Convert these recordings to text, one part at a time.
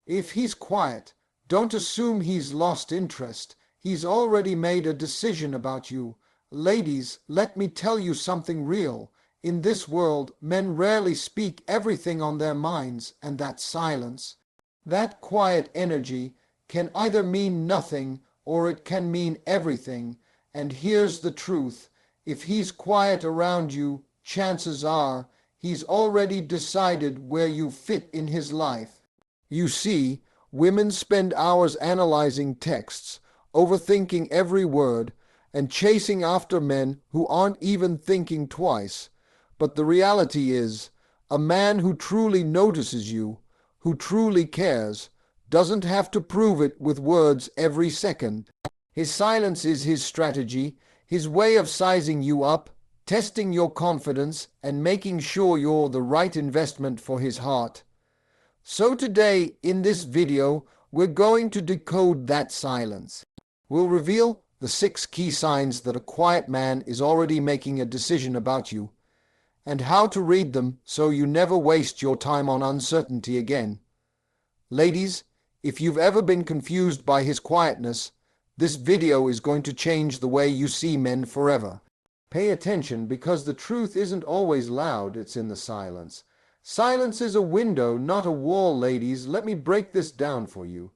If he's quiet, don't assume he's lost interest. He's already made a decision about you. Ladies, let me tell you something real. In this world, men rarely speak everything on their minds, and that silence, that quiet energy, can either mean nothing or it can mean everything. And here's the truth. If he's quiet around you, chances are he's already decided where you fit in his life. You see, women spend hours analyzing texts, overthinking every word, and chasing after men who aren't even thinking twice. But the reality is, a man who truly notices you, who truly cares, doesn't have to prove it with words every second. His silence is his strategy, his way of sizing you up, testing your confidence, and making sure you're the right investment for his heart. So today, in this video, we're going to decode that silence. We'll reveal the 6 key signs that a quiet man is already making a decision about you, and how to read them so you never waste your time on uncertainty again. Ladies, if you've ever been confused by his quietness, this video is going to change the way you see men forever. Pay attention, because the truth isn't always loud, it's in the silence. Silence is a window, not a wall, ladies. Let me break this down for you.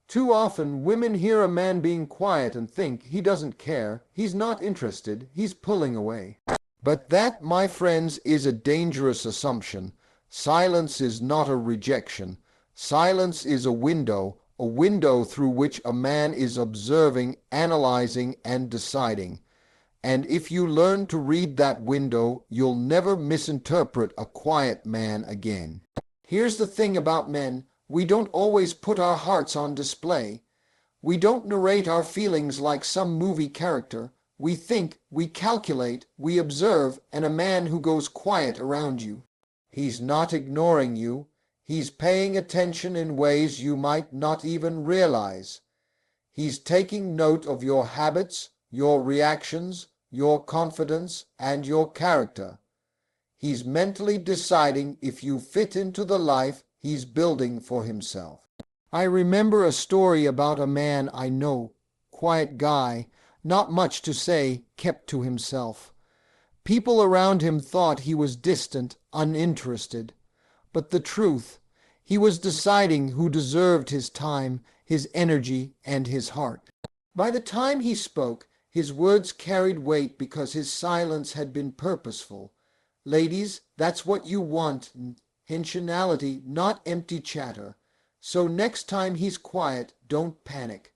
Too often, women hear a man being quiet and think he doesn't care, he's not interested, he's pulling away. But that, my friends, is a dangerous assumption. Silence is not a rejection. Silence is a window through which a man is observing, analyzing, and deciding. And if you learn to read that window, you'll never misinterpret a quiet man again. Here's the thing about men. We don't always put our hearts on display. We don't narrate our feelings like some movie character. We think, we calculate, we observe, and a man who goes quiet around you, he's not ignoring you. He's paying attention in ways you might not even realize. He's taking note of your habits, your reactions, your confidence, and your character. He's mentally deciding if you fit into the life he's building for himself. I remember a story about a man I know, quiet guy, not much to say, kept to himself. People around him thought he was distant, uninterested. But the truth, he was deciding who deserved his time, his energy, and his heart. By the time he spoke, his words carried weight because his silence had been purposeful. Ladies, that's what you want, intentionality, not empty chatter. So next time he's quiet, don't panic.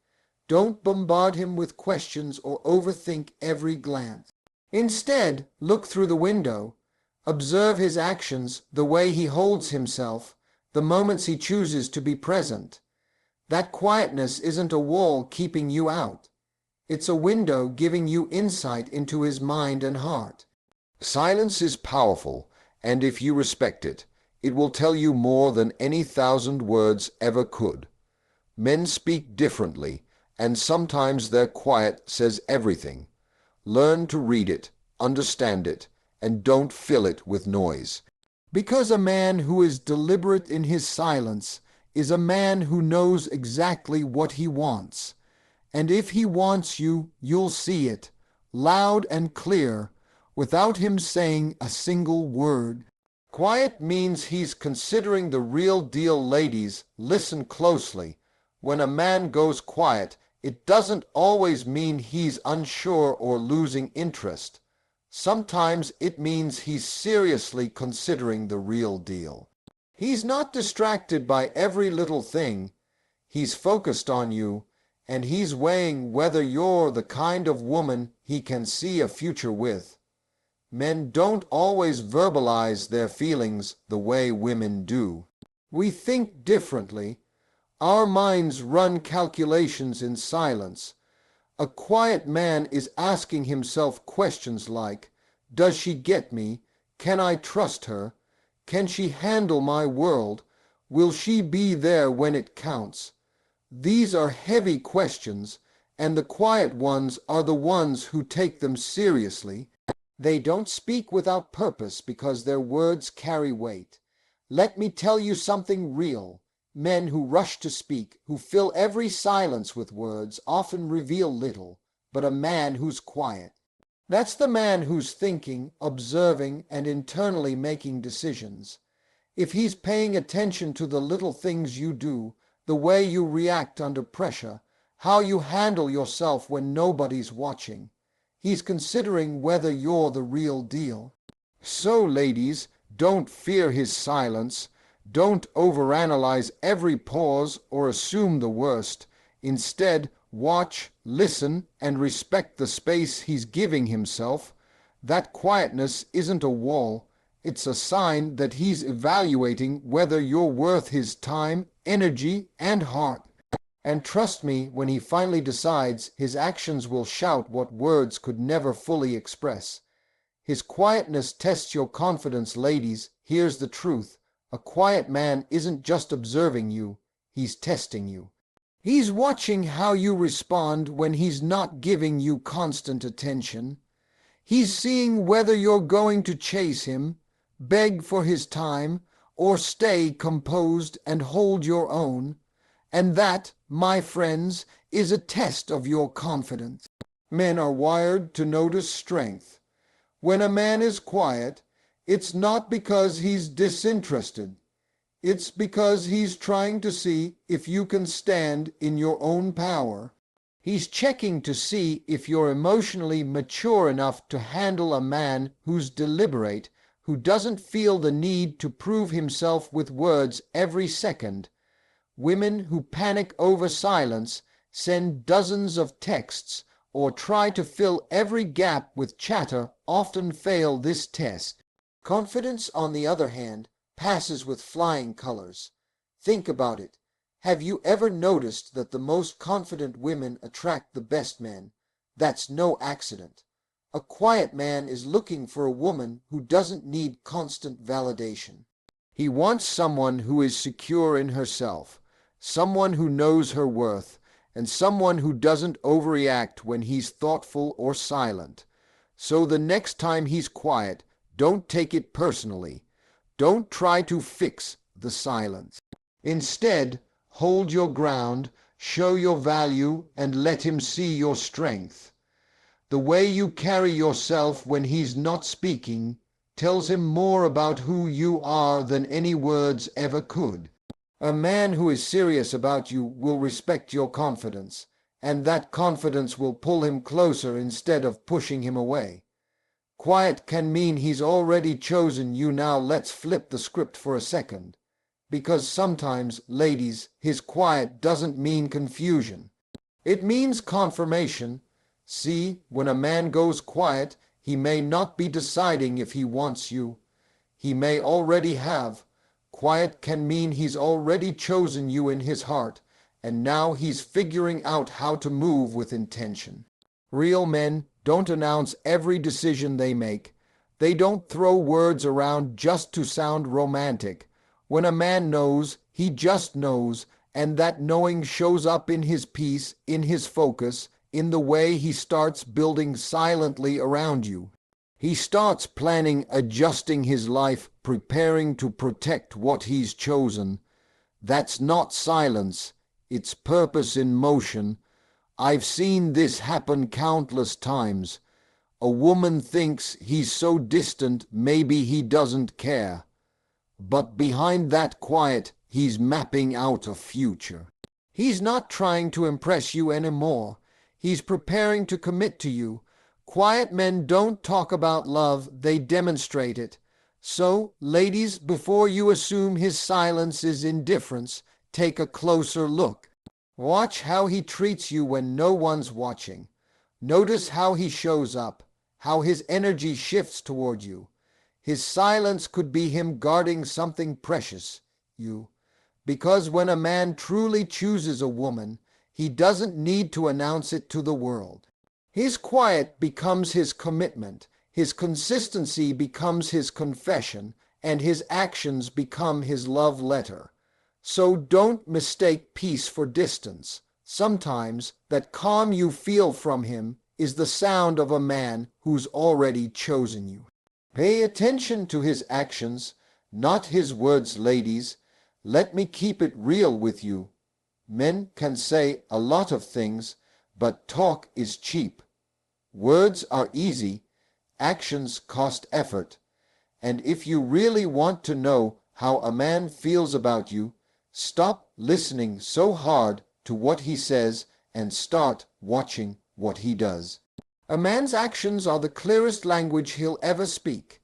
Don't bombard him with questions or overthink every glance. Instead, look through the window. Observe his actions, the way he holds himself, the moments he chooses to be present. That quietness isn't a wall keeping you out. It's a window giving you insight into his mind and heart. Silence is powerful, and if you respect it, it will tell you more than any 1,000 words ever could. Men speak differently, and sometimes their quiet says everything. Learn to read it, understand it, and don't fill it with noise. Because a man who is deliberate in his silence is a man who knows exactly what he wants. And if he wants you, you'll see it, loud and clear, without him saying a single word. Quiet means he's considering the real deal. Ladies, listen closely. When a man goes quiet, it doesn't always mean he's unsure or losing interest. Sometimes it means he's seriously considering the real deal. He's not distracted by every little thing. He's focused on you, and he's weighing whether you're the kind of woman he can see a future with. Men don't always verbalize their feelings the way women do. We think differently. Our minds run calculations in silence. A quiet man is asking himself questions like, does she get me? Can I trust her? Can she handle my world? Will she be there when it counts? These are heavy questions, and the quiet ones are the ones who take them seriously. They don't speak without purpose because their words carry weight. Let me tell you something real. Men who rush to speak, who fill every silence with words, often reveal little, but a man who's quiet. That's the man who's thinking, observing, and internally making decisions. If he's paying attention to the little things you do, the way you react under pressure, how you handle yourself when nobody's watching, he's considering whether you're the real deal. So, ladies, don't fear his silence. Don't overanalyze every pause or assume the worst. Instead, watch, listen, and respect the space he's giving himself. That quietness isn't a wall. It's a sign that he's evaluating whether you're worth his time, energy, and heart. And trust me, when he finally decides, his actions will shout what words could never fully express. His quietness tests your confidence, ladies. Here's the truth. A quiet man isn't just observing you, he's testing you. He's watching how you respond when he's not giving you constant attention. He's seeing whether you're going to chase him, beg for his time, or stay composed and hold your own. And that, my friends, is a test of your confidence. Men are wired to notice strength. When a man is quiet, it's not because he's disinterested. It's because he's trying to see if you can stand in your own power. He's checking to see if you're emotionally mature enough to handle a man who's deliberate, who doesn't feel the need to prove himself with words every second. Women who panic over silence, send dozens of texts, or try to fill every gap with chatter often fail this test. Confidence, on the other hand, passes with flying colors. Think about it. Have you ever noticed that the most confident women attract the best men? That's no accident. A quiet man is looking for a woman who doesn't need constant validation. He wants someone who is secure in herself, someone who knows her worth, and someone who doesn't overreact when he's thoughtful or silent. So the next time he's quiet, don't take it personally. Don't try to fix the silence. Instead, hold your ground, show your value, and let him see your strength. The way you carry yourself when he's not speaking tells him more about who you are than any words ever could. A man who is serious about you will respect your confidence, and that confidence will pull him closer instead of pushing him away. Quiet can mean he's already chosen you. Now let's flip the script for a second. Because sometimes, ladies, his quiet doesn't mean confusion. It means confirmation. See, when a man goes quiet, he may not be deciding if he wants you. He may already have. Quiet can mean he's already chosen you in his heart, and now he's figuring out how to move with intention. Real men don't announce every decision they make. They don't throw words around just to sound romantic. When a man knows, he just knows, and that knowing shows up in his peace, in his focus, in the way he starts building silently around you. He starts planning, adjusting his life, preparing to protect what he's chosen. That's not silence, it's purpose in motion. I've seen this happen countless times. A woman thinks he's so distant, maybe he doesn't care. But behind that quiet, he's mapping out a future. He's not trying to impress you anymore. He's preparing to commit to you. Quiet men don't talk about love, they demonstrate it. So, ladies, before you assume his silence is indifference, take a closer look. Watch how he treats you when no one's watching. Notice how he shows up, how his energy shifts toward you. His silence could be him guarding something precious, you. Because when a man truly chooses a woman, he doesn't need to announce it to the world. His quiet becomes his commitment, his consistency becomes his confession, and his actions become his love letter. So don't mistake peace for distance. Sometimes that calm you feel from him is the sound of a man who's already chosen you. Pay attention to his actions, not his words, ladies. Let me keep it real with you. Men can say a lot of things, but talk is cheap. Words are easy, actions cost effort. And if you really want to know how a man feels about you, stop listening so hard to what he says and start watching what he does. A man's actions are the clearest language he'll ever speak.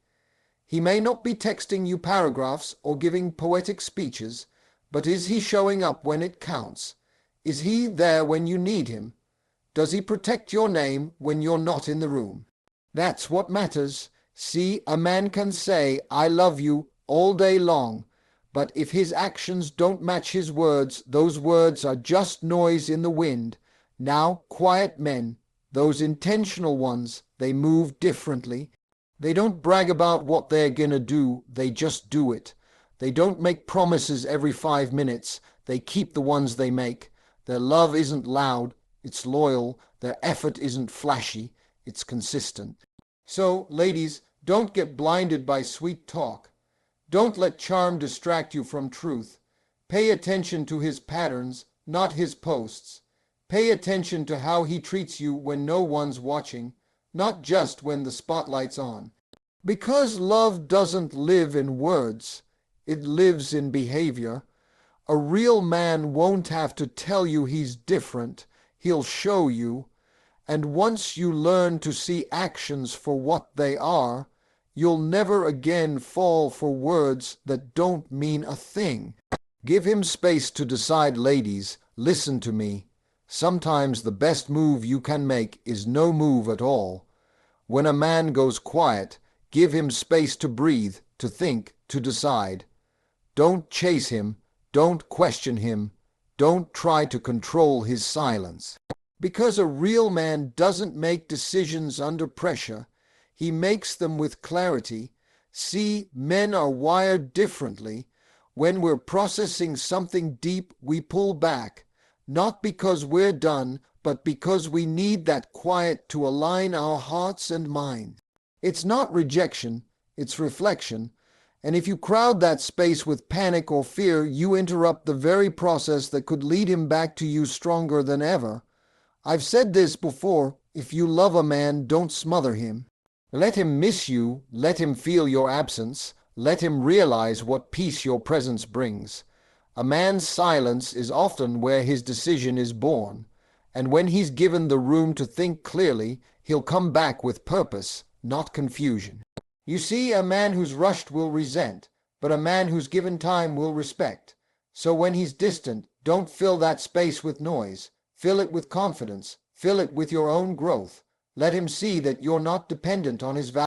He may not be texting you paragraphs or giving poetic speeches, but is he showing up when it counts? Is he there when you need him? Does he protect your name when you're not in the room? That's what matters. See, a man can say, "I love you," all day long, but if his actions don't match his words, those words are just noise in the wind. Now, quiet men, those intentional ones, they move differently. They don't brag about what they're gonna do, they just do it. They don't make promises every 5 minutes, they keep the ones they make. Their love isn't loud, it's loyal. Their effort isn't flashy, it's consistent. So, ladies, don't get blinded by sweet talk. Don't let charm distract you from truth. Pay attention to his patterns, not his posts. Pay attention to how he treats you when no one's watching, not just when the spotlight's on. Because love doesn't live in words, it lives in behavior. A real man won't have to tell you he's different, he'll show you. And once you learn to see actions for what they are, you'll never again fall for words that don't mean a thing. Give him space to decide, ladies. Listen to me. Sometimes the best move you can make is no move at all. When a man goes quiet, give him space to breathe, to think, to decide. Don't chase him. Don't question him. Don't try to control his silence. Because a real man doesn't make decisions under pressure. He makes them with clarity. See, men are wired differently. When we're processing something deep, we pull back. Not because we're done, but because we need that quiet to align our hearts and minds. It's not rejection, it's reflection. And if you crowd that space with panic or fear, you interrupt the very process that could lead him back to you stronger than ever. I've said this before, if you love a man, don't smother him. Let him miss you, let him feel your absence, let him realize what peace your presence brings. A man's silence is often where his decision is born, and when he's given the room to think clearly, he'll come back with purpose, not confusion. You see, a man who's rushed will resent, but a man who's given time will respect. So when he's distant, don't fill that space with noise. Fill it with confidence. Fill it with your own growth. Let him see that you're not dependent on his value.